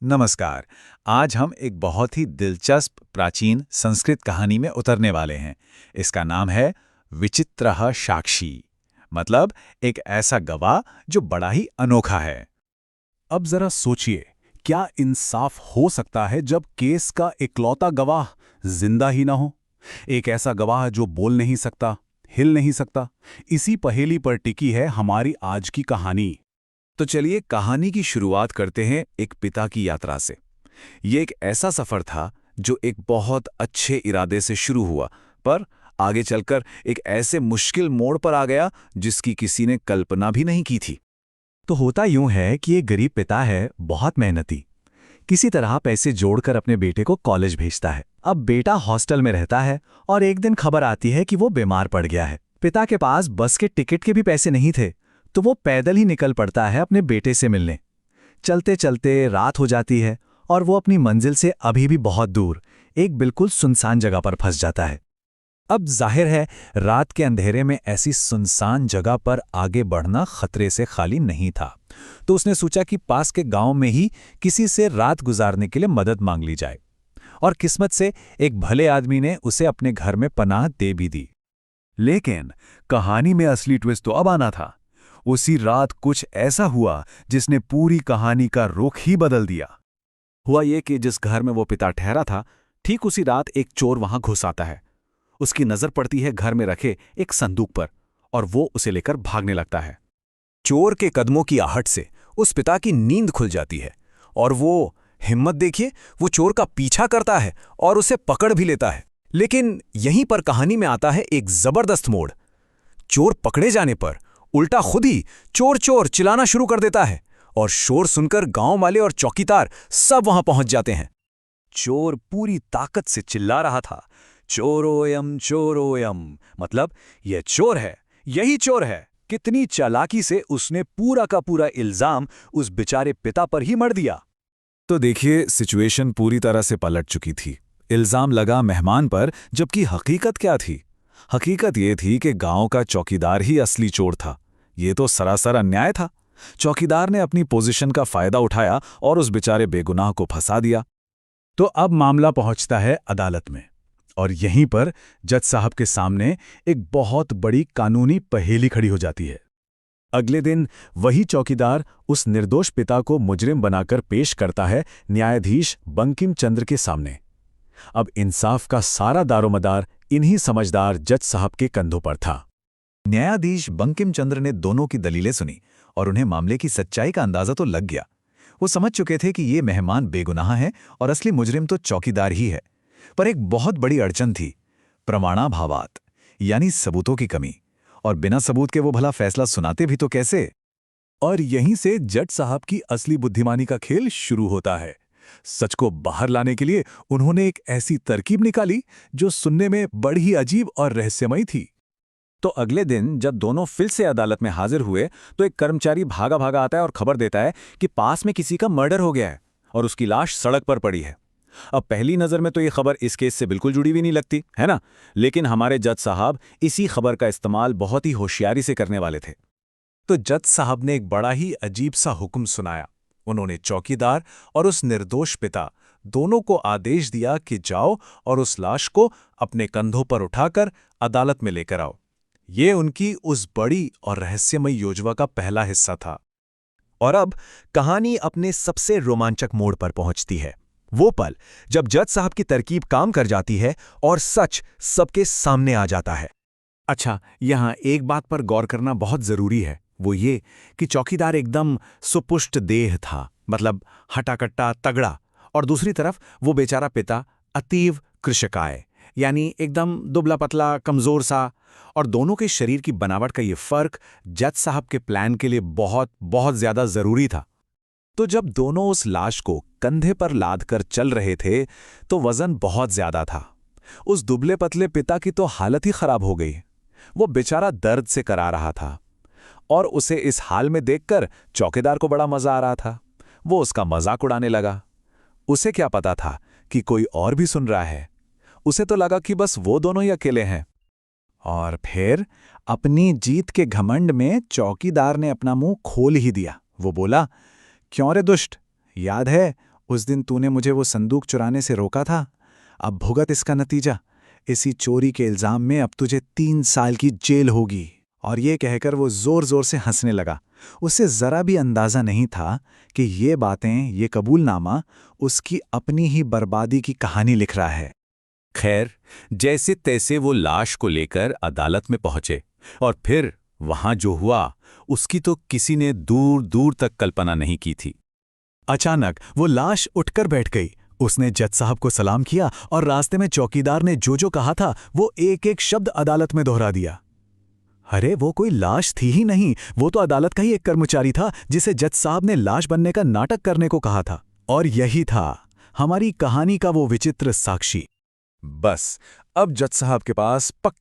नमस्कार। आज हम एक बहुत ही दिलचस्प प्राचीन संस्कृत कहानी में उतरने वाले हैं। इसका नाम है विचित्रः साक्षी। मतलब एक ऐसा गवाह जो बड़ा ही अनोखा है। अब जरा सोचिए, क्या इंसाफ हो सकता है जब केस का इकलौता गवाह जिंदा ही ना हो? एक ऐसा गवाह जो बोल नहीं सकता, हिल नहीं सकता। इसी पहेली पर टिकी है हमारी आज की कहानी। तो चलिए कहानी की शुरुआत करते हैं एक पिता की यात्रा से। ये एक ऐसा सफर था जो एक बहुत अच्छे इरादे से शुरू हुआ, पर आगे चलकर एक ऐसे मुश्किल मोड़ पर आ गया जिसकी किसी ने कल्पना भी नहीं की थी। तो होता यूं है कि एक गरीब पिता है, बहुत मेहनती। किसी तरह पैसे जोड़कर अपने बेटे को कॉलेज भेजता है। अब बेटा हॉस्टल में रहता है और एक दिन खबर आती है कि वो बीमार पड़ गया है। पिता के पास बस के टिकट के भी पैसे नहीं थे, तो वो पैदल ही निकल पड़ता है अपने बेटे से मिलने। चलते चलते रात हो जाती है और वो अपनी मंजिल से अभी भी बहुत दूर एक बिल्कुल सुनसान जगह पर फंस जाता है। अब जाहिर है, रात के अंधेरे में ऐसी सुनसान जगह पर आगे बढ़ना खतरे से खाली नहीं था। तो उसने सोचा कि पास के गांव में ही किसी से रात गुजारने के लिए मदद मांग ली जाए। और किस्मत से एक भले आदमी ने उसे अपने घर में पनाह दे भी दी। लेकिन कहानी में असली ट्विस्ट तो अब आना था। उसी रात कुछ ऐसा हुआ जिसने पूरी कहानी का रुख ही बदल दिया। हुआ ये कि जिस घर में वो पिता ठहरा था, ठीक उसी रात एक चोर वहां घुस आता है। उसकी नजर पड़ती है घर में रखे एक संदूक पर और वो उसे लेकर भागने लगता है। चोर के कदमों की आहट से उस पिता की नींद खुल जाती है और वो हिम्मत देखिए, वो चोर का पीछा करता है और उसे पकड़ भी लेता है। लेकिन यहीं पर कहानी में आता है एक जबरदस्त मोड़। चोर पकड़े जाने पर उल्टा खुद ही चोर चोर चिल्लाना शुरू कर देता है और शोर सुनकर गांव वाले और चौकीदार सब वहां पहुंच जाते हैं। चोर पूरी ताकत से चिल्ला रहा था, चोरोयम, मतलब यह चोर है, यही चोर है। कितनी चालाकी से उसने पूरा का पूरा इल्जाम उस बेचारे पिता पर ही मढ़ दिया। तो देखिए, सिचुएशन पूरी तरह से पलट चुकी थी। इल्जाम लगा मेहमान पर, जबकि हकीकत क्या थी? हकीकत ये थी कि गांव का चौकीदार ही असली चोर था। ये तो सरासर अन्याय था। चौकीदार ने अपनी पोजीशन का फायदा उठाया और उस बेचारे बेगुनाह को फंसा दिया। तो अब मामला पहुंचता है अदालत में और यहीं पर जज साहब के सामने एक बहुत बड़ी कानूनी पहेली खड़ी हो जाती है। अगले दिन वही चौकीदार उस निर्दोष पिता को मुजरिम बनाकर पेश करता है न्यायाधीश बंकिम चंद्र के सामने। अब इंसाफ का सारा दारोमदार इन्हीं समझदार जज साहब के कंधों पर था। न्यायाधीश बंकिम चंद्र ने दोनों की दलीलें सुनी और उन्हें मामले की सच्चाई का अंदाजा तो लग गया। वो समझ चुके थे कि ये मेहमान बेगुनाह है और असली मुजरिम तो चौकीदार ही है। पर एक बहुत बड़ी अड़चन थी, प्रमाणाभावात, यानी सबूतों की कमी। और बिना सबूत के वो भला फैसला सुनाते भी तो कैसे? और यहीं से जज साहब की असली बुद्धिमानी का खेल शुरू होता है। सच को बाहर लाने के लिए उन्होंने एक ऐसी तरकीब निकाली जो सुनने में बड़ी ही अजीब और रहस्यमयी थी। तो अगले दिन जब दोनों फिर से अदालत में हाजिर हुए तो एक कर्मचारी भागा भागा आता है और खबर देता है कि पास में किसी का मर्डर हो गया है और उसकी लाश सड़क पर पड़ी है। अब पहली नज़र में तो ये खबर इस केस से बिल्कुल जुड़ी हुई नहीं लगती, है ना? लेकिन हमारे जज साहब इसी खबर का इस्तेमाल बहुत ही होशियारी से करने वाले थे। तो जज साहब ने एक बड़ा ही अजीब सा हुक्म सुनाया। उन्होंने चौकीदार और उस निर्दोष पिता दोनों को आदेश दिया कि जाओ और उस लाश को अपने कंधों पर उठाकर अदालत में लेकर आओ। ये उनकी उस बड़ी और रहस्यमयी योजना का पहला हिस्सा था। और अब कहानी अपने सबसे रोमांचक मोड़ पर पहुंचती है। वो पल जब जज साहब की तरकीब काम कर जाती है और सच सबके सामने आ जाता है। अच्छा, यहाँ एक बात पर गौर करना बहुत जरूरी है, वो ये कि चौकीदार एकदम सुपुष्ट देह था, मतलब हटाकट्टा तगड़ा, और दूसरी तरफ वो बेचारा पिता अतीव कृशकाय, यानी एकदम दुबला पतला कमजोर सा। और दोनों के शरीर की बनावट का ये फर्क जज साहब के प्लान के लिए बहुत बहुत ज्यादा जरूरी था। तो जब दोनों उस लाश को कंधे पर लादकर चल रहे थे तो वजन बहुत ज्यादा था। उस दुबले पतले पिता की तो हालत ही खराब हो गई। वो बेचारा दर्द से करा रहा था और उसे इस हाल में देखकर चौकीदार को बड़ा मजा आ रहा था। वो उसका मजाक उड़ाने लगा। उसे क्या पता था कि कोई और भी सुन रहा है। उसे तो लगा कि बस वो दोनों ही अकेले हैं। और फिर अपनी जीत के घमंड में चौकीदार ने अपना मुंह खोल ही दिया। वो बोला, क्यों रे दुष्ट, याद है उस दिन तूने मुझे वो संदूक चुराने से रोका था, अब भुगत इसका नतीजा। इसी चोरी के इल्जाम में अब तुझे 3 साल की जेल होगी। और ये कहकर वो जोर जोर से हंसने लगा। उसे जरा भी अंदाजा नहीं था कि ये बातें, ये कबूलनामा उसकी अपनी ही बर्बादी की कहानी लिख रहा है। खैर, जैसे तैसे वो लाश को लेकर अदालत में पहुंचे और फिर वहां जो हुआ उसकी तो किसी ने दूर दूर तक कल्पना नहीं की थी। अचानक वो लाश उठकर बैठ गई। उसने जज साहब को सलाम किया और रास्ते में चौकीदार ने जो जो कहा था वो एक एक शब्द अदालत में दोहरा दिया। अरे वो कोई लाश थी ही नहीं, वो तो अदालत का ही एक कर्मचारी था जिसे जज साहब ने लाश बनने का नाटक करने को कहा था। और यही था हमारी कहानी का वो विचित्र साक्षी। बस अब जज साहब के पास